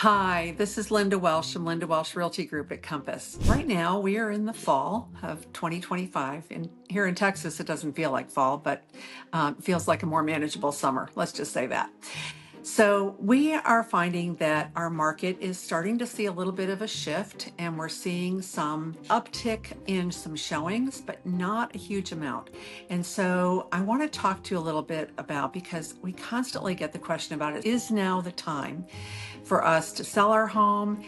Hi, this is Linda Welsh from Linda Welsh Realty Group at Compass. Right now, we are in the fall of 2025, and here in Texas, it doesn't feel like fall, but it feels like a more manageable summer. Let's just say that. So we are finding that our market is starting to see a little bit of a shift, and we're seeing some uptick in some showings, but not a huge amount. And so I want to talk to you a little bit about, because we constantly get the question about it, is now the time for us to sell our home?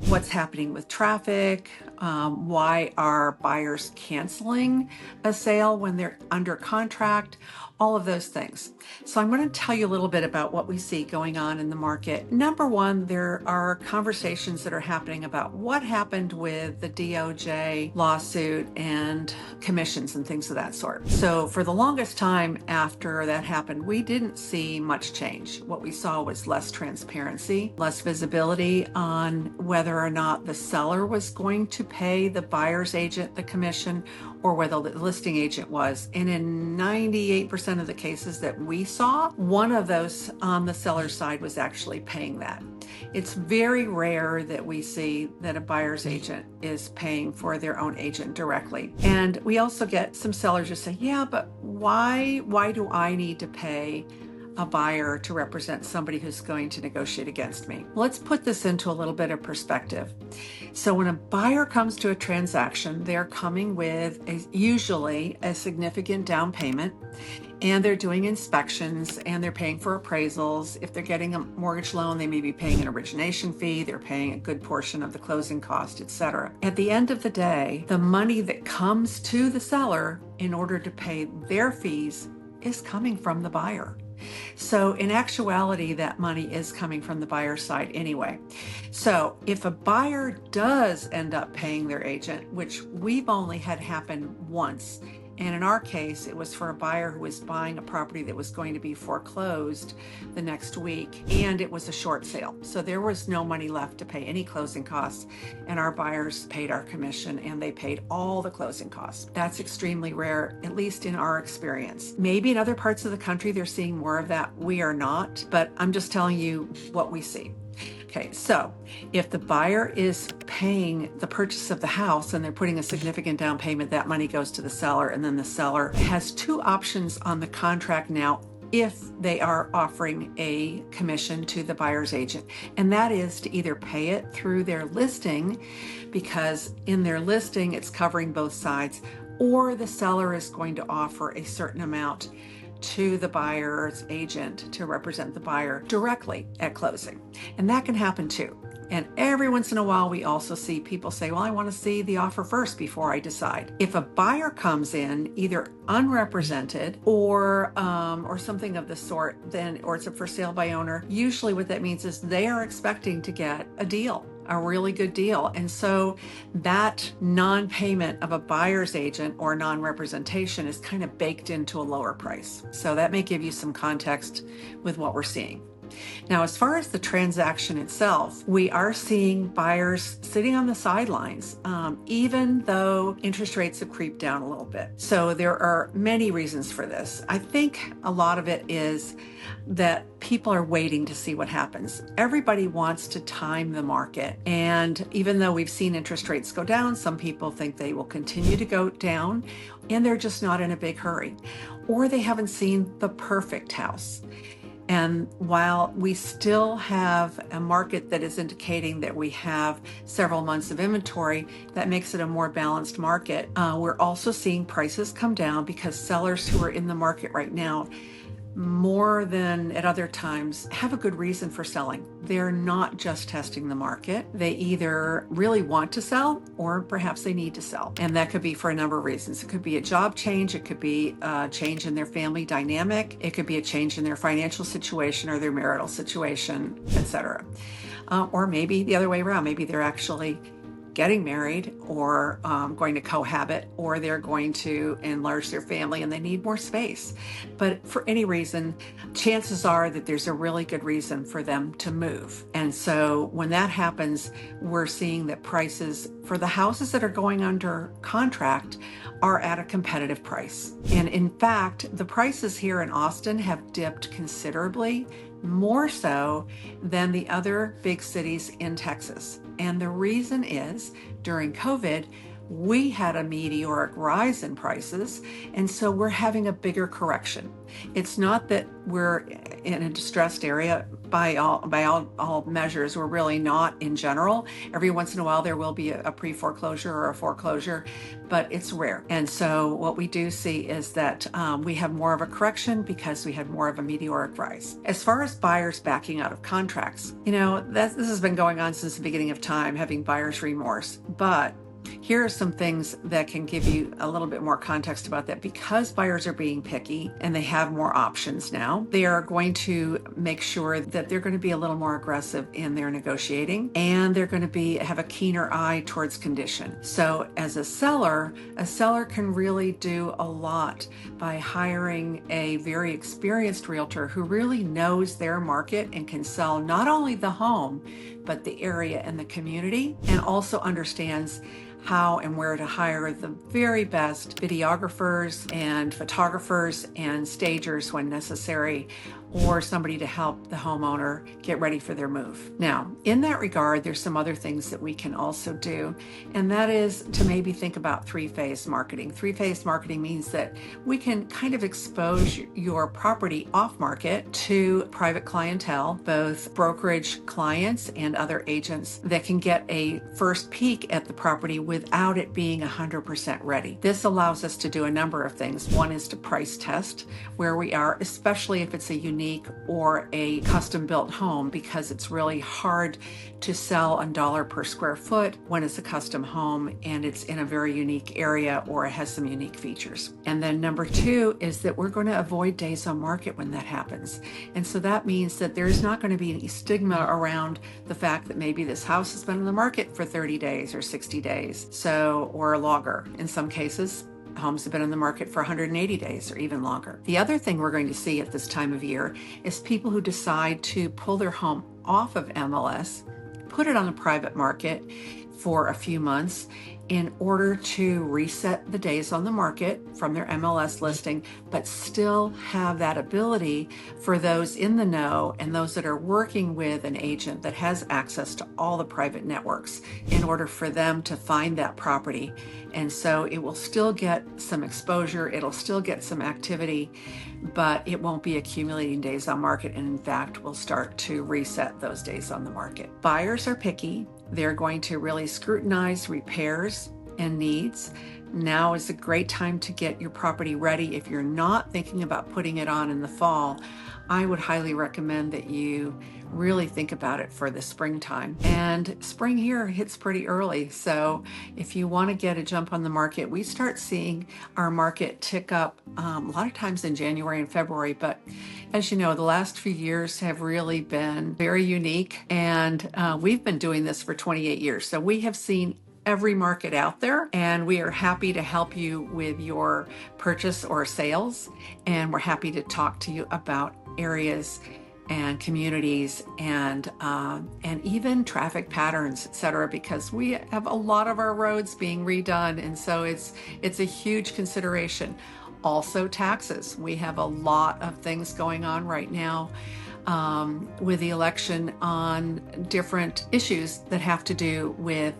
What's happening with traffic? Why are buyers canceling a sale when they're under contract? All of those things. So I'm going to tell you a little bit about what we see going on in the market. Number one, there are conversations that are happening about what happened with the DOJ lawsuit and commissions and things of that sort. So for the longest time after that happened, we didn't see much change. What we saw was less transparency, less visibility on whether or not the seller was going to pay the buyer's agent the commission or whether the listing agent was. And in 98% of the cases that we saw, one of those on the seller's side was actually paying that. It's very rare that we see that a buyer's agent is paying for their own agent directly. And we also get some sellers who say, yeah, but why do I need to pay a buyer to represent somebody who's going to negotiate against me? Let's put this into a little bit of perspective. So when a buyer comes to a transaction, they're coming with usually a significant down payment, and they're doing inspections and they're paying for appraisals. If they're getting a mortgage loan, they may be paying an origination fee, they're paying a good portion of the closing cost, etc. At the end of the day, the money that comes to the seller in order to pay their fees is coming from the buyer. So in actuality, that money is coming from the buyer's side anyway. So if a buyer does end up paying their agent, which we've only had happen once, and in our case, it was for a buyer who was buying a property that was going to be foreclosed the next week, and it was a short sale. So there was no money left to pay any closing costs, and our buyers paid our commission, and they paid all the closing costs. That's extremely rare, at least in our experience. Maybe in other parts of the country, they're seeing more of that. We are not, but I'm just telling you what we see. Okay, so if the buyer is paying the purchase of the house and they're putting a significant down payment, that money goes to the seller, and then the seller has two options on the contract now if they are offering a commission to the buyer's agent. And that is to either pay it through their listing, because in their listing it's covering both sides, or the seller is going to offer a certain amount to the buyer's agent to represent the buyer directly at closing. And that can happen too. And every once in a while, we also see people say, well, I want to see the offer first before I decide. If a buyer comes in either unrepresented or something of the sort, or it's a for sale by owner, usually what that means is they are expecting to get a deal, a really good deal. And so that non-payment of a buyer's agent or non-representation is kind of baked into a lower price. So that may give you some context with what we're seeing. Now, as far as the transaction itself, we are seeing buyers sitting on the sidelines, even though interest rates have creeped down a little bit. So there are many reasons for this. I think a lot of it is that people are waiting to see what happens. Everybody wants to time the market. And even though we've seen interest rates go down, some people think they will continue to go down, and they're just not in a big hurry. Or they haven't seen the perfect house. And while we still have a market that is indicating that we have several months of inventory, that makes it a more balanced market. We're also seeing prices come down because sellers who are in the market right now, more than at other times, have a good reason for selling. They're not just testing the market. They either really want to sell or perhaps they need to sell. And that could be for a number of reasons. It could be a job change. It could be a change in their family dynamic. It could be a change in their financial situation or their marital situation, etc. Or maybe the other way around. Maybe they're actually getting married or going to cohabit, or they're going to enlarge their family and they need more space. But for any reason, chances are that there's a really good reason for them to move. And so when that happens, we're seeing that prices for the houses that are going under contract are at a competitive price. And in fact, the prices here in Austin have dipped considerably more so than the other big cities in Texas. And the reason is during COVID, we had a meteoric rise in prices, and so we're having a bigger correction. It's not that we're in a distressed area by all measures. We're really not in general. Every once in a while there will be a pre-foreclosure or a foreclosure, but it's rare. And so what we do see is that we have more of a correction because we had more of a meteoric rise. As far as buyers backing out of contracts, this has been going on since the beginning of time, having buyer's remorse. But here are some things that can give you a little bit more context about that. Because buyers are being picky and they have more options now, they are going to make sure that they're going to be a little more aggressive in their negotiating, and they're going to have a keener eye towards condition. So as a seller can really do a lot by hiring a very experienced realtor who really knows their market and can sell not only the home, but the area and the community, and also understands how and where to hire the very best videographers and photographers and stagers when necessary, or somebody to help the homeowner get ready for their move. Now, in that regard, there's some other things that we can also do, and that is to maybe think about three-phase marketing. Three-phase marketing means that we can kind of expose your property off market to private clientele, both brokerage clients and other agents that can get a first peek at the property without it being 100% ready. This allows us to do a number of things. One is to price test where we are, especially if it's a unique or a custom built home, because it's really hard to sell a dollar per square foot when it's a custom home and it's in a very unique area or it has some unique features. And then number two is that we're going to avoid days on market when that happens. And so that means that there's not going to be any stigma around the fact that maybe this house has been on the market for 30 days or 60 days, or longer. In some cases, homes have been on the market for 180 days or even longer. The other thing we're going to see at this time of year is people who decide to pull their home off of MLS, put it on the private market for a few months in order to reset the days on the market from their MLS listing, but still have that ability for those in the know and those that are working with an agent that has access to all the private networks in order for them to find that property. And so it will still get some exposure, it'll still get some activity, but it won't be accumulating days on market, and in fact will start to reset those days on the market. Buyers are picky. They're going to really scrutinize repairs and needs. Now is a great time to get your property ready. If you're not thinking about putting it on in the fall, I would highly recommend that you really think about it for the springtime. And spring here hits pretty early. So if you want to get a jump on the market, we start seeing our market tick up a lot of times in January and February. But as you know, the last few years have really been very unique. And we've been doing this for 28 years. So we have seen every market out there, and we are happy to help you with your purchase or sales. And we're happy to talk to you about areas and communities and even traffic patterns, etc., because we have a lot of our roads being redone, and so it's a huge consideration. Also, taxes. We have a lot of things going on right now with the election on different issues that have to do with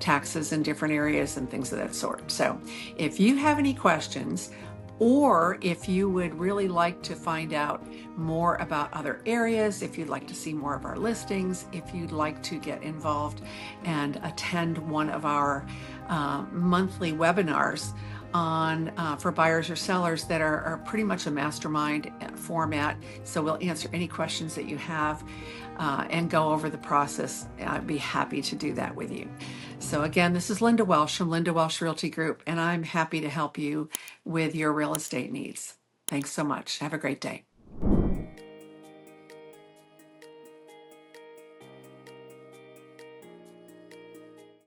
taxes in different areas and things of that sort. So if you have any questions, or if you would really like to find out more about other areas, if you'd like to see more of our listings, if you'd like to get involved and attend one of our monthly webinars on for buyers or sellers that are pretty much a mastermind format. So we'll answer any questions that you have and go over the process. I'd be happy to do that with you. So again, this is Linda Welsh from Linda Welsh Realty Group, and I'm happy to help you with your real estate needs. Thanks so much. Have a great day.